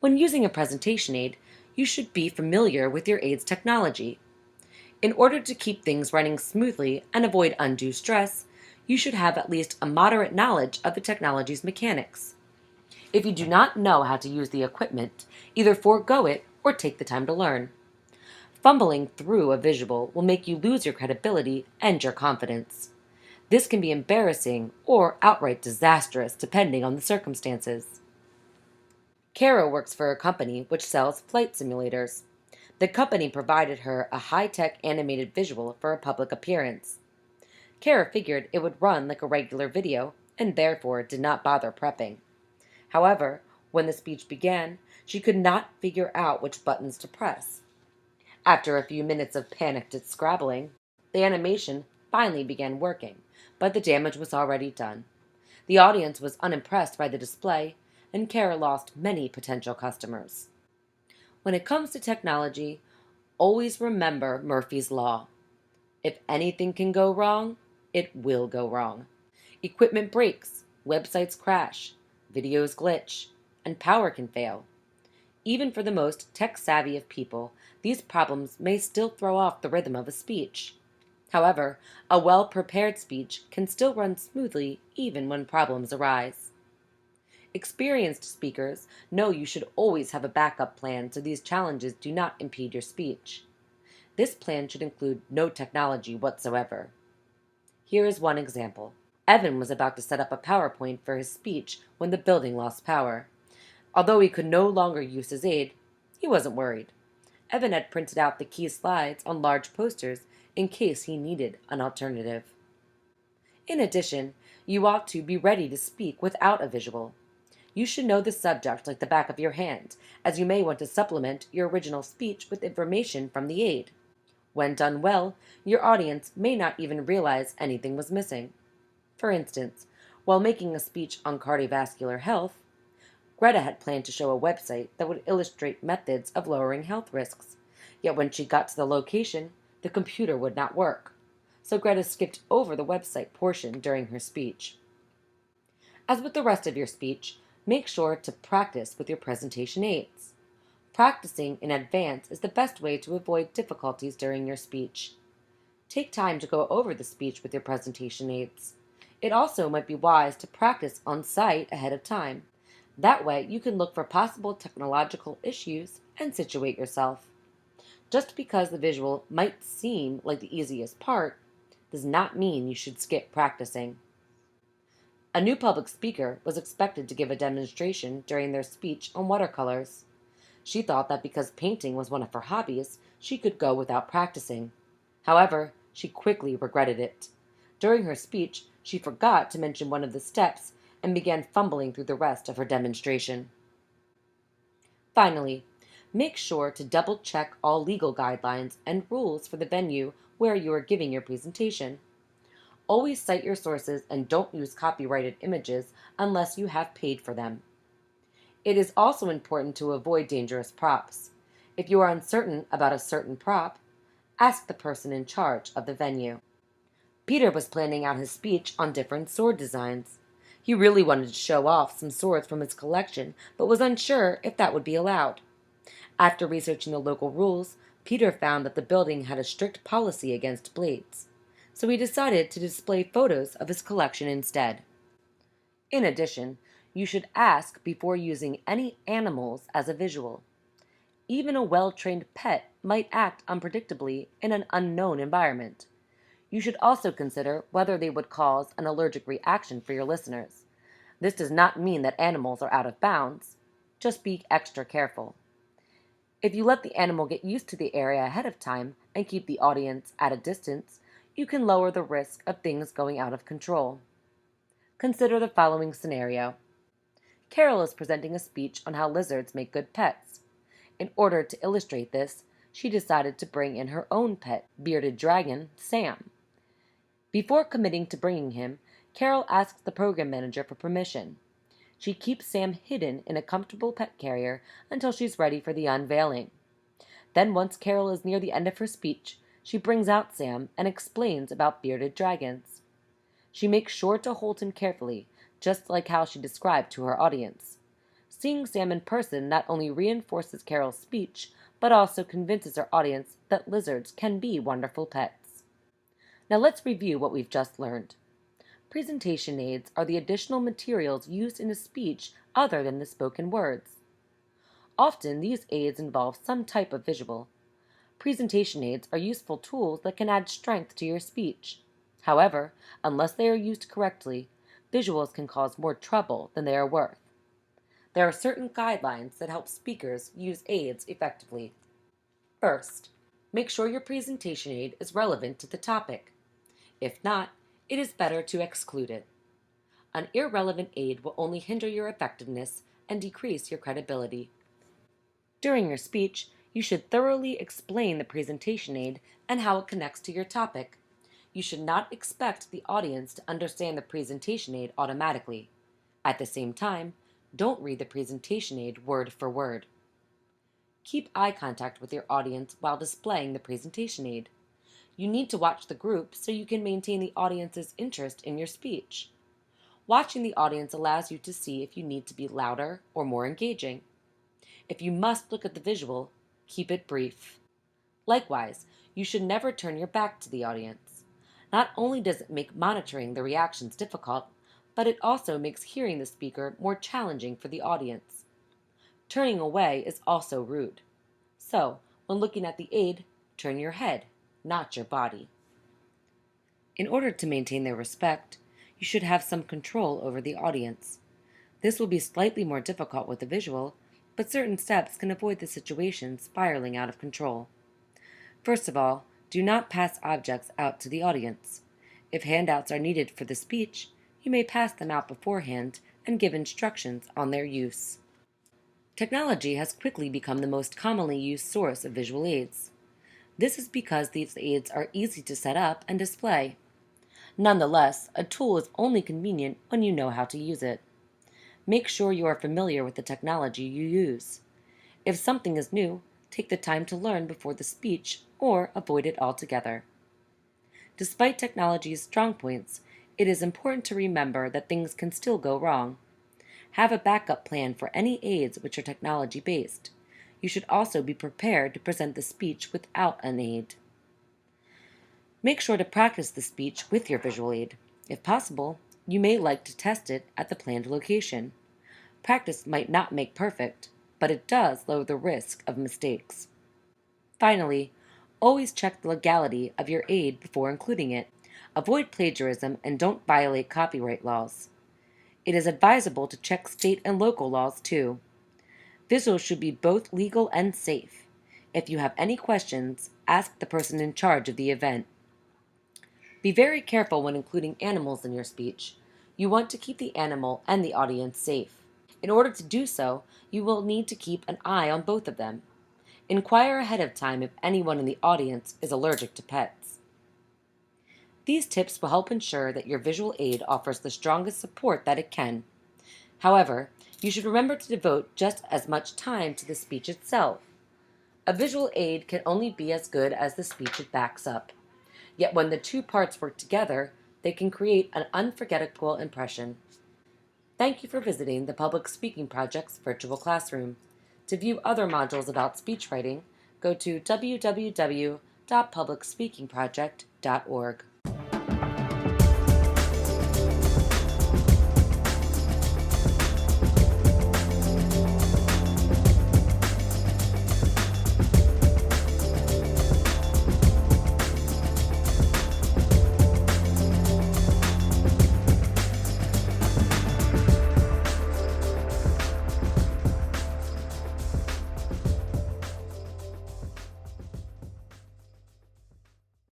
When using a presentation aid, you should be familiar with your aid's technology. In order to keep things running smoothly and avoid undue stress, you should have at least a moderate knowledge of the technology's mechanics. If you do not know how to use the equipment, either forego it or take the time to learn. Fumbling through a visual will make you lose your credibility and your confidence. This can be embarrassing or outright disastrous depending on the circumstances. Kara works for a company which sells flight simulators. The company provided her a high-tech animated visual for a public appearance. Kara figured it would run like a regular video and therefore did not bother prepping. However, when the speech began, she could not figure out which buttons to press. After a few minutes of panicked scrabbling, the animation finally began working, but the damage was already done. The audience was unimpressed by the display, and Kara lost many potential customers. When it comes to technology, always remember Murphy's Law. If anything can go wrong, it will go wrong. Equipment breaks, websites crash, videos glitch, and power can fail. Even for the most tech-savvy of people, these problems may still throw off the rhythm of a speech. However, a well-prepared speech can still run smoothly even when problems arise. Experienced speakers know you should always have a backup plan so these challenges do not impede your speech. This plan should include no technology whatsoever. Here is one example. Evan was about to set up a PowerPoint for his speech when the building lost power. Although he could no longer use his aid, he wasn't worried. Evan had printed out the key slides on large posters in case he needed an alternative. In addition, you ought to be ready to speak without a visual. You should know the subject like the back of your hand, as you may want to supplement your original speech with information from the aid. When done well, your audience may not even realize anything was missing. For instance, while making a speech on cardiovascular health, Greta had planned to show a website that would illustrate methods of lowering health risks. Yet when she got to the location, the computer would not work. So Greta skipped over the website portion during her speech. As with the rest of your speech, make sure to practice with your presentation aids. Practicing in advance is the best way to avoid difficulties during your speech. Take time to go over the speech with your presentation aids. It also might be wise to practice on site ahead of time. That way, you can look for possible technological issues and situate yourself. Just because the visual might seem like the easiest part, does not mean you should skip practicing. A new public speaker was expected to give a demonstration during their speech on watercolors. She thought that because painting was one of her hobbies, she could go without practicing. However, she quickly regretted it. During her speech, she forgot to mention one of the steps and began fumbling through the rest of her demonstration. Finally, make sure to double-check all legal guidelines and rules for the venue where you are giving your presentation. Always cite your sources and don't use copyrighted images unless you have paid for them. It is also important to avoid dangerous props. If you are uncertain about a certain prop, ask the person in charge of the venue. Peter was planning out his speech on different sword designs. He really wanted to show off some swords from his collection, but was unsure if that would be allowed. After researching the local rules, Peter found that the building had a strict policy against blades, so he decided to display photos of his collection instead. In addition, you should ask before using any animals as a visual. Even a well-trained pet might act unpredictably in an unknown environment. You should also consider whether they would cause an allergic reaction for your listeners. This does not mean that animals are out of bounds. Just be extra careful. If you let the animal get used to the area ahead of time and keep the audience at a distance, you can lower the risk of things going out of control. Consider the following scenario. Carol is presenting a speech on how lizards make good pets. In order to illustrate this, she decided to bring in her own pet, bearded dragon, Sam. Before committing to bringing him, Carol asks the program manager for permission. She keeps Sam hidden in a comfortable pet carrier until she's ready for the unveiling. Then once Carol is near the end of her speech, she brings out Sam and explains about bearded dragons. She makes sure to hold him carefully, just like how she described to her audience. Seeing Sam in person not only reinforces Carol's speech, but also convinces her audience that lizards can be wonderful pets. Now let's review what we've just learned. Presentation aids are the additional materials used in a speech other than the spoken words. Often, these aids involve some type of visual. Presentation aids are useful tools that can add strength to your speech. However, unless they are used correctly, visuals can cause more trouble than they are worth. There are certain guidelines that help speakers use aids effectively. First, make sure your presentation aid is relevant to the topic. If not, it is better to exclude it. An irrelevant aid will only hinder your effectiveness and decrease your credibility. During your speech, you should thoroughly explain the presentation aid and how it connects to your topic. You should not expect the audience to understand the presentation aid automatically. At the same time, don't read the presentation aid word for word. Keep eye contact with your audience while displaying the presentation aid. You need to watch the group so you can maintain the audience's interest in your speech. Watching the audience allows you to see if you need to be louder or more engaging. If you must look at the visual, keep it brief. Likewise, you should never turn your back to the audience. Not only does it make monitoring the reactions difficult, but it also makes hearing the speaker more challenging for the audience. Turning away is also rude. So, when looking at the aid, turn your head, not your body. In order to maintain their respect, you should have some control over the audience. This will be slightly more difficult with the visual, but certain steps can avoid the situation spiraling out of control. First of all, do not pass objects out to the audience. If handouts are needed for the speech, you may pass them out beforehand and give instructions on their use. Technology has quickly become the most commonly used source of visual aids. This is because these aids are easy to set up and display. Nonetheless, a tool is only convenient when you know how to use it. Make sure you are familiar with the technology you use. If something is new, take the time to learn before the speech or avoid it altogether. Despite technology's strong points, it is important to remember that things can still go wrong. Have a backup plan for any aids which are technology-based. You should also be prepared to present the speech without an aid. Make sure to practice the speech with your visual aid. If possible, you may like to test it at the planned location. Practice might not make perfect, but it does lower the risk of mistakes. Finally, always check the legality of your aid before including it. Avoid plagiarism and don't violate copyright laws. It is advisable to check state and local laws too. Visuals should be both legal and safe. If you have any questions, ask the person in charge of the event. Be very careful when including animals in your speech. You want to keep the animal and the audience safe. In order to do so, you will need to keep an eye on both of them. Inquire ahead of time if anyone in the audience is allergic to pets. These tips will help ensure that your visual aid offers the strongest support that it can. However, you should remember to devote just as much time to the speech itself. A visual aid can only be as good as the speech it backs up. Yet when the two parts work together, they can create an unforgettable impression. Thank you for visiting the Public Speaking Project's virtual classroom. To view other modules about speech writing, go to www.publicspeakingproject.org.